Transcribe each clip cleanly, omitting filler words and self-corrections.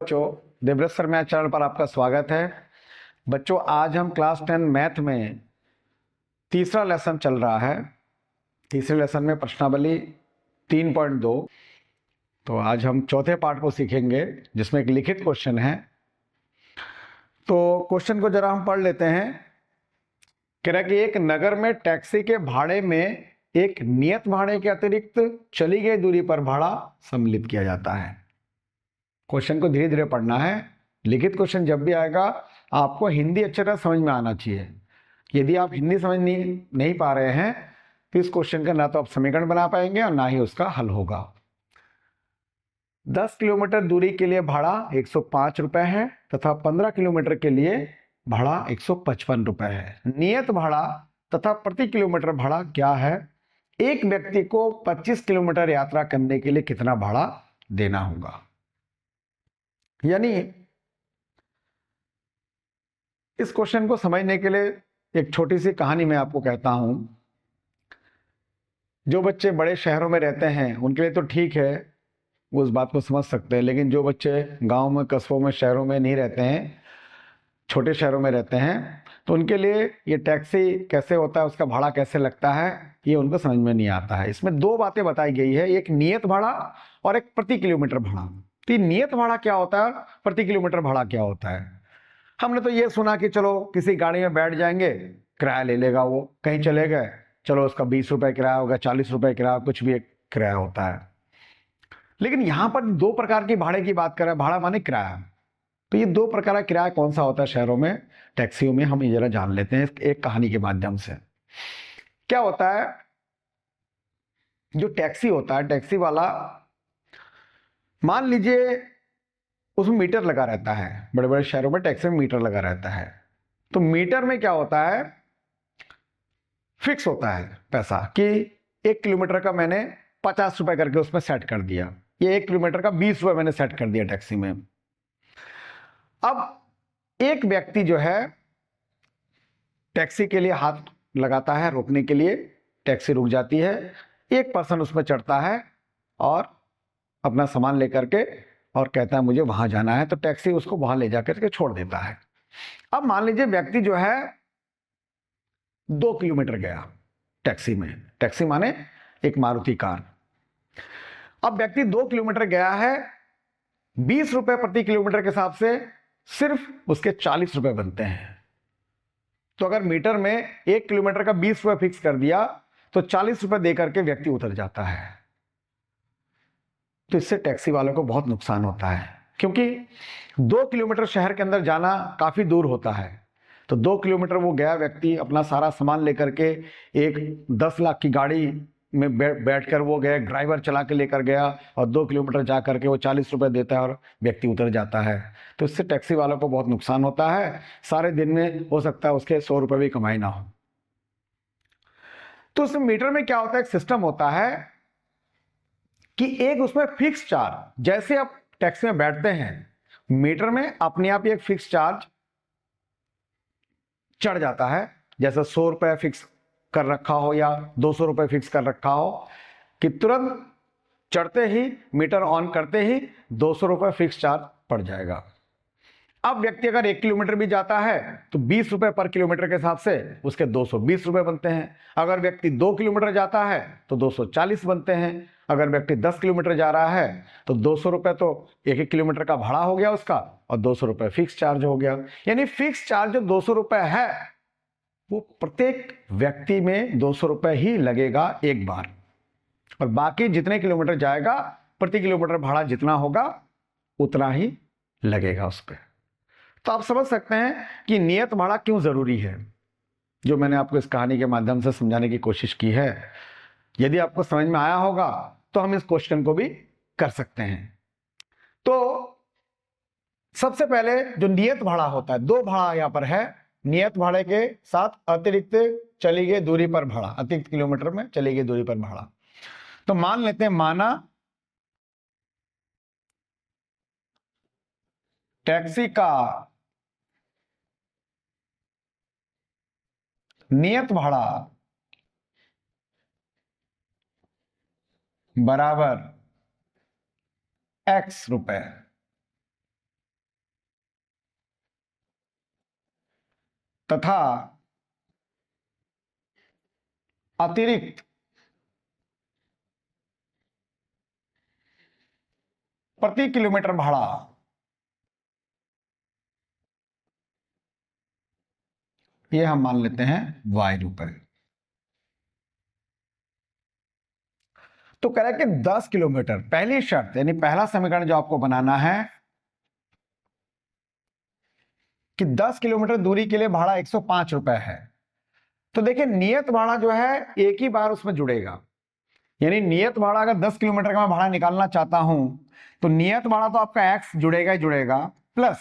बच्चों, Devvrat sir math channel पर आपका स्वागत है। बच्चों, आज हम क्लास 10 मैथ में तीसरा लेसन चल रहा है। तीसरे लेसन में प्रश्नावली 3.2। तो आज हम चौथे पार्ट को सीखेंगे जिसमें एक लिखित क्वेश्चन है। तो क्वेश्चन को जरा हम पढ़ लेते हैं। कह रहा है कि एक नगर में टैक्सी के भाड़े में एक नियत भाड़े के अतिरिक्त चली गई दूरी पर भाड़ा सम्मिलित किया जाता है। क्वेश्चन को धीरे धीरे पढ़ना है। लिखित क्वेश्चन जब भी आएगा आपको हिंदी अच्छी तरह समझ में आना चाहिए। यदि आप हिंदी समझ नहीं पा रहे हैं तो इस क्वेश्चन का ना तो आप समीकरण बना पाएंगे और ना ही उसका हल होगा। 10 किलोमीटर दूरी के लिए भाड़ा 105 रुपए है तथा 15 किलोमीटर के लिए भाड़ा 155 रुपए है। नियत भाड़ा तथा प्रति किलोमीटर भाड़ा क्या है? एक व्यक्ति को 25 किलोमीटर यात्रा करने के लिए कितना भाड़ा देना होगा? यानी इस क्वेश्चन को समझने के लिए एक छोटी सी कहानी मैं आपको कहता हूं। जो बच्चे बड़े शहरों में रहते हैं उनके लिए तो ठीक है, वो उस बात को समझ सकते हैं। लेकिन जो बच्चे गांव में, कस्बों में, शहरों में नहीं रहते हैं, छोटे शहरों में रहते हैं, तो उनके लिए ये टैक्सी कैसे होता है, उसका भाड़ा कैसे लगता है, ये उनको समझ में नहीं आता है। इसमें दो बातें बताई गई है, एक नियत भाड़ा और एक प्रति किलोमीटर भाड़ा। तो ये नियत भाड़ा क्या होता है, प्रति किलोमीटर भाड़ा क्या होता है? हमने तो ये सुना कि चलो किसी गाड़ी में बैठ जाएंगे, किराया ले लेगा, वो कहीं चले गए, चलो उसका 20 रुपए किराया होगा, 40 रुपए किराया, कुछ भी एक किराया होता है। लेकिन यहां पर दो प्रकार की भाड़े की बात कर रहे हैं। भाड़ा माने किराया। तो ये दो प्रकार का किराया कौन सा होता है शहरों में, टैक्सियों में, हम ये जरा जान लेते हैं एक कहानी के माध्यम से। क्या होता है, जो टैक्सी होता है, टैक्सी वाला, मान लीजिए उसमें मीटर लगा रहता है। बड़े बड़े शहरों में टैक्सी में मीटर लगा रहता है। तो मीटर में क्या होता है, फिक्स होता है पैसा कि 1 किलोमीटर का मैंने 50 रुपए करके उसमें सेट कर दिया, ये 1 किलोमीटर का 20 रुपए मैंने सेट कर दिया टैक्सी में। अब एक व्यक्ति जो है टैक्सी के लिए हाथ लगाता है रोकने के लिए, टैक्सी रुक जाती है, एक पर्सन उसमें चढ़ता है और अपना सामान लेकर के और कहता है मुझे वहां जाना है, तो टैक्सी उसको वहां ले जाकर के छोड़ देता है। अब मान लीजिए व्यक्ति जो है 2 किलोमीटर गया टैक्सी में, टैक्सी माने एक मारुति कार। अब व्यक्ति 2 किलोमीटर गया है, 20 रुपए प्रति किलोमीटर के हिसाब से सिर्फ उसके 40 रुपए बनते हैं। तो अगर मीटर में 1 किलोमीटर का 20 रुपए फिक्स कर दिया तो 40 रुपए देकर के व्यक्ति उतर जाता है। तो इससे टैक्सी वालों को बहुत नुकसान होता है, क्योंकि 2 किलोमीटर शहर के अंदर जाना काफी दूर होता है। तो 2 किलोमीटर वो गया व्यक्ति अपना सारा सामान लेकर के, एक 10 लाख की गाड़ी में बैठकर वो गया, ड्राइवर चला के लेकर गया और 2 किलोमीटर जा करके वो 40 रुपए देता है और व्यक्ति उतर जाता है। तो इससे टैक्सी वालों को बहुत नुकसान होता है। सारे दिन में हो सकता है उसके 100 रुपए भी कमाई ना हो। तो उस मीटर में क्या होता है, एक सिस्टम होता है कि एक उसमें फिक्स चार्ज, जैसे आप टैक्सी में बैठते हैं मीटर में अपने आप ही एक फिक्स चार्ज चढ़ जाता है। जैसे 100 रुपए फिक्स कर रखा हो या 200 रुपए फिक्स कर रखा हो कि तुरंत चढ़ते ही, मीटर ऑन करते ही 200 रुपए फिक्स चार्ज पड़ जाएगा। अब व्यक्ति अगर 1 किलोमीटर भी जाता है तो 20 रुपए पर किलोमीटर के हिसाब से उसके 220 रुपए बनते हैं। अगर व्यक्ति 2 किलोमीटर जाता है तो 240 बनते हैं। अगर व्यक्ति 10 किलोमीटर जा रहा है तो 200 रुपए तो 1 किलोमीटर का भाड़ा हो गया उसका, और 200 रुपए फिक्स चार्ज हो गया। यानी फिक्स चार्ज जो 200 रुपए है वो प्रत्येक व्यक्ति में 200 रुपए ही लगेगा एक बार, और बाकी जितने किलोमीटर जाएगा प्रति किलोमीटर भाड़ा जितना होगा उतना ही लगेगा उस पर। तो आप समझ सकते हैं कि नियत भाड़ा क्यों जरूरी है, जो मैंने आपको इस कहानी के माध्यम से समझाने की कोशिश की है। यदि आपको समझ में आया होगा तो हम इस क्वेश्चन को भी कर सकते हैं। तो सबसे पहले जो नियत भाड़ा होता है, दो भाड़ा यहां पर है। नियत भाड़े के साथ अतिरिक्त चली गई दूरी पर भाड़ा, अतिरिक्त किलोमीटर में चली गई दूरी पर भाड़ा। तो मान लेते हैं, माना टैक्सी का नियत भाड़ा बराबर x रुपए, तथा अतिरिक्त प्रति किलोमीटर भाड़ा ये हम मान लेते हैं y रुपए। तो कह रहा है कि 10 किलोमीटर, पहली शर्त यानी पहला समीकरण जो आपको बनाना है कि 10 किलोमीटर दूरी के लिए भाड़ा 105 रुपए है। तो देखिए नियत भाड़ा जो है एक ही बार उसमें जुड़ेगा, यानी नियत भाड़ा अगर 10 किलोमीटर का मैं भाड़ा निकालना चाहता हूं तो नियत भाड़ा तो आपका x जुड़ेगा ही जुड़ेगा, प्लस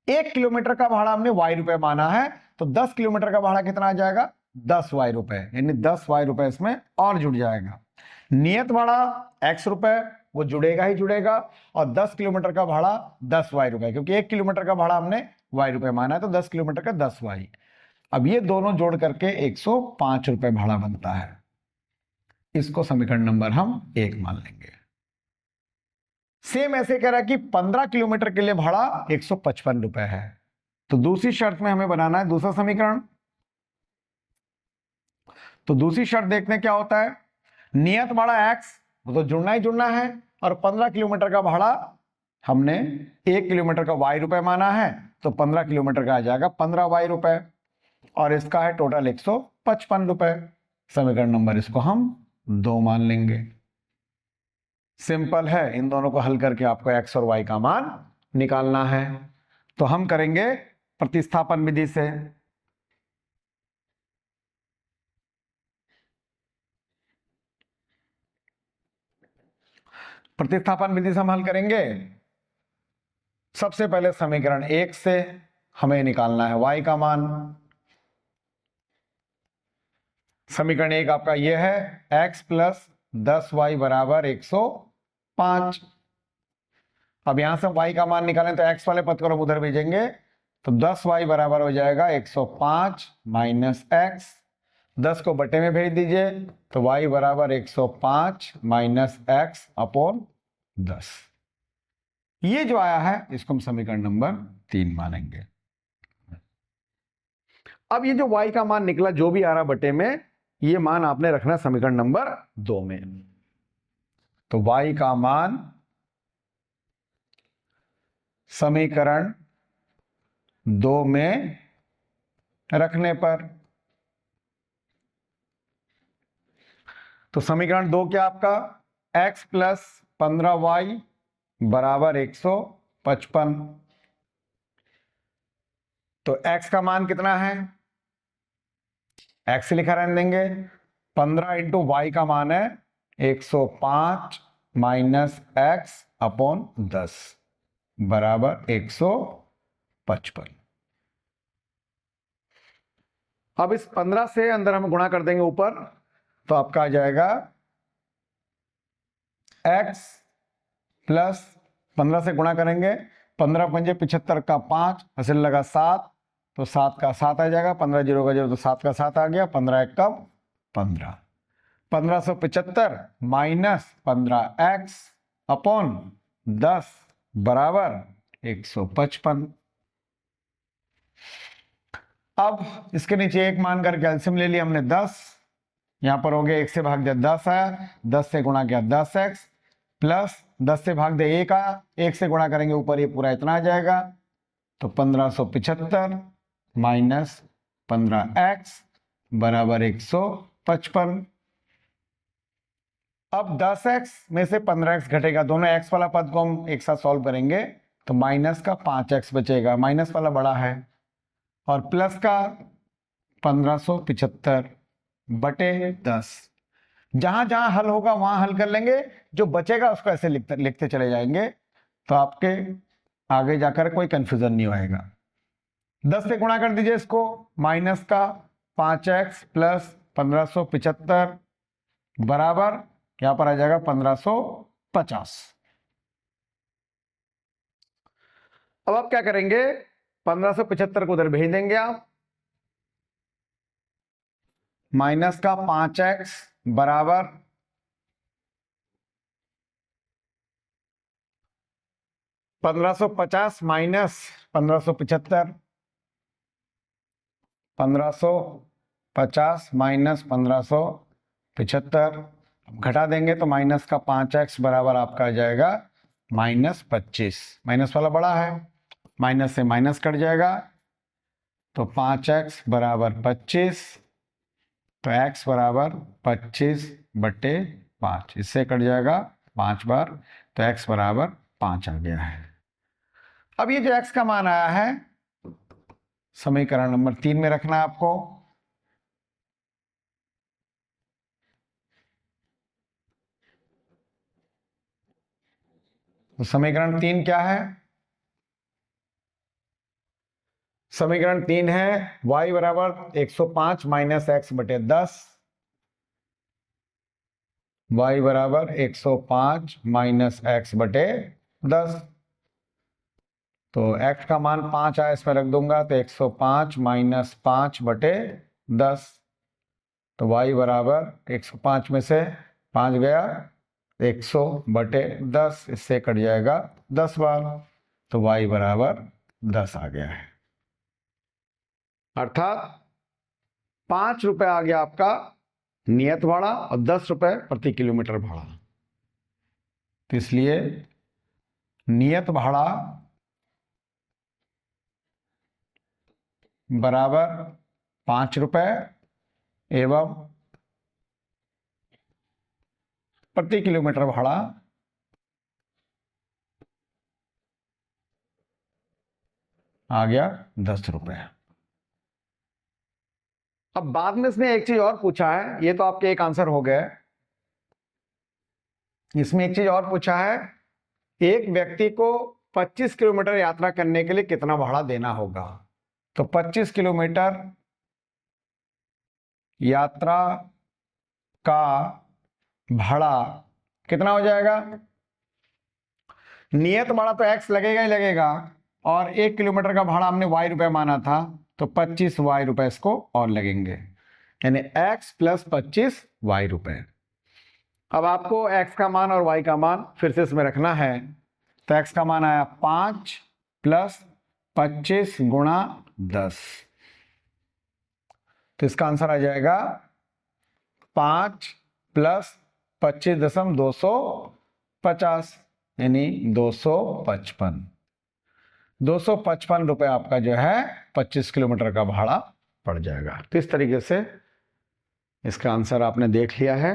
1 किलोमीटर का भाड़ा हमने y रुपए माना है, तो 10 किलोमीटर का भाड़ा कितना आ जाएगा 10y रुपए, यानी 10y रुपए इसमें और जुड़ जाएगा। नियत भाड़ा x रुपए वो जुड़ेगा ही जुड़ेगा, और 10 किलोमीटर का भाड़ा 10y रुपए, क्योंकि 1 किलोमीटर का भाड़ा हमने y रुपए माना है, तो 10 किलोमीटर का 10y। अब ये दोनों जोड़ करके 105 रुपए भाड़ा बनता है। इसको समीकरण नंबर हम 1 मान लेंगे। सेम ऐसे कह रहा है कि 15 किलोमीटर के लिए भाड़ा 155 रुपए है, तो दूसरी शर्त में हमें बनाना है दूसरा समीकरण। तो दूसरी शर्त देखते हैं क्या होता है। नियत भाड़ा x वो तो जुड़ना ही जुड़ना है, और 15 किलोमीटर का भाड़ा हमने 1 किलोमीटर का y रुपए माना है, तो 15 किलोमीटर का आ जाएगा 15y रुपए, और इसका है टोटल 155 रुपए। समीकरण नंबर इसको हम 2 मान लेंगे। सिंपल है, इन दोनों को हल करके आपको x और y का मान निकालना है। तो हम करेंगे प्रतिस्थापन विधि से। प्रतिस्थापन विधि से हम हल करेंगे। सबसे पहले समीकरण 1 से हमें निकालना है y का मान। समीकरण 1 आपका यह है x प्लस 10y बराबर 105। अब यहां से y का मान निकालें तो x वाले पद को हम उधर भेजेंगे, तो 10y बराबर हो जाएगा 105 माइनस x। 10 को बटे में भेज दीजिए, तो y बराबर 105 माइनस x अपॉन 10। ये जो आया है इसको हम समीकरण नंबर 3 मानेंगे। अब ये जो y का मान निकला जो भी आ रहा बटे में, ये मान आपने रखना समीकरण नंबर 2 में। तो y का मान समीकरण 2 में रखने पर, तो समीकरण 2 क्या आपका x प्लस 15y बराबर 155। तो x का मान कितना है, x लिखा रहने देंगे, 15 इंटू वाई का मान है 105 माइनस x अपॉन 10 बराबर 155। अब इस 15 से अंदर हम गुणा कर देंगे ऊपर, तो आपका आ जाएगा x प्लस 15 से गुणा करेंगे, 15 पंजे 75 का 5, हासिल लगा 7, तो 7 का 7 आ जाएगा, 15 जीरो का जीरो, तो 7 का 7 आ गया, 15 एक कब 15। 1575 माइनस 15x अपॉन 10 बराबर 155। अब इसके नीचे एक मान कर कैल्शियम ले लिया हमने 10, यहां पर हो गया 1 से भाग दिया 10 आया, 10 से गुणा किया 10x प्लस 10 से भाग दिया 1 आया, 1 से गुणा करेंगे ऊपर ये पूरा इतना आ जाएगा, तो 1575 माइनस 15x बराबर 155। अब 10x में से 15x घटेगा, दोनों x वाला पद को हम एक साथ सॉल्व करेंगे, तो माइनस का 5x बचेगा, माइनस वाला बड़ा है, और प्लस का 1575 बटे 10। जहां जहां हल होगा वहां हल कर लेंगे, जो बचेगा उसको ऐसे लिखते चले जाएंगे, तो आपके आगे जाकर कोई कंफ्यूजन नहीं होएगा। 10 से गुणा कर दीजिए इसको, माइनस का 5x प्लस 1575 बराबर यहां पर आ जाएगा 1550। अब आप क्या करेंगे, 1575 को उधर भेज देंगे आप, माइनस का 5x बराबर 1550 माइनस 1575, 1550 माइनस 1575, घटा देंगे तो माइनस का 5x बराबर आपका आ जाएगा -25। माइनस वाला बड़ा है, माइनस से माइनस कट जाएगा तो 5x बराबर 25, तो x बराबर 25/5, इससे कट जाएगा 5 बार, तो x बराबर 5 आ गया है। अब ये जो x का मान आया है समीकरण नंबर 3 में रखना है आपको। तो समीकरण 3 क्या है? समीकरण 3 है y बराबर 105 माइनस x बटे 10, y बराबर 105 माइनस x बटे 10। तो x का मान 5 आया, इसमें रख दूंगा, तो 105 माइनस 5 बटे 10, तो y बराबर 105 में से 5 गया 100 बटे 10, इससे कट जाएगा 10 बार, तो y बराबर 10 आ गया है। अर्थात 5 रुपए आ गया आपका नियत भाड़ा और 10 रुपए प्रति किलोमीटर भाड़ा। तो इसलिए नियत भाड़ा बराबर 5 रुपए एवं प्रति किलोमीटर भाड़ा आ गया 10 रुपए। अब बाद में इसने एक चीज और पूछा है, ये तो आपके एक आंसर हो गए। इसमें एक चीज और पूछा है, एक व्यक्ति को 25 किलोमीटर यात्रा करने के लिए कितना भाड़ा देना होगा। तो 25 किलोमीटर यात्रा का भाड़ा कितना हो जाएगा? नियत भाड़ा तो x लगेगा ही लगेगा, और 1 किलोमीटर का भाड़ा हमने y रुपए माना था, तो 25 y रुपए इसको और लगेंगे, यानी x प्लस 25 y रुपए। अब आपको x का मान और y का मान फिर से इसमें रखना है। तो x का मान आया 5 प्लस 25 गुणा 10, तो इसका आंसर आ जाएगा 5 प्लस 25,250, यानी 255 रुपए आपका जो है 25 किलोमीटर का भाड़ा पड़ जाएगा। तो इस तरीके से इसका आंसर आपने देख लिया है।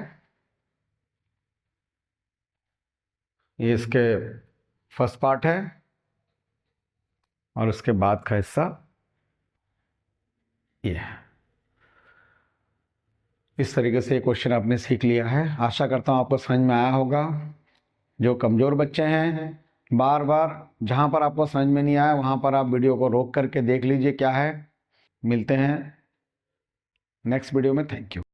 ये इसके फर्स्ट पार्ट है और उसके बाद का हिस्सा ये है। इस तरीके से ये क्वेश्चन आपने सीख लिया है। आशा करता हूँ आपको समझ में आया होगा। जो कमज़ोर बच्चे हैं, बार बार जहाँ पर आपको समझ में नहीं आया वहाँ पर आप वीडियो को रोक करके देख लीजिए क्या है। मिलते हैं नेक्स्ट वीडियो में। Thank you.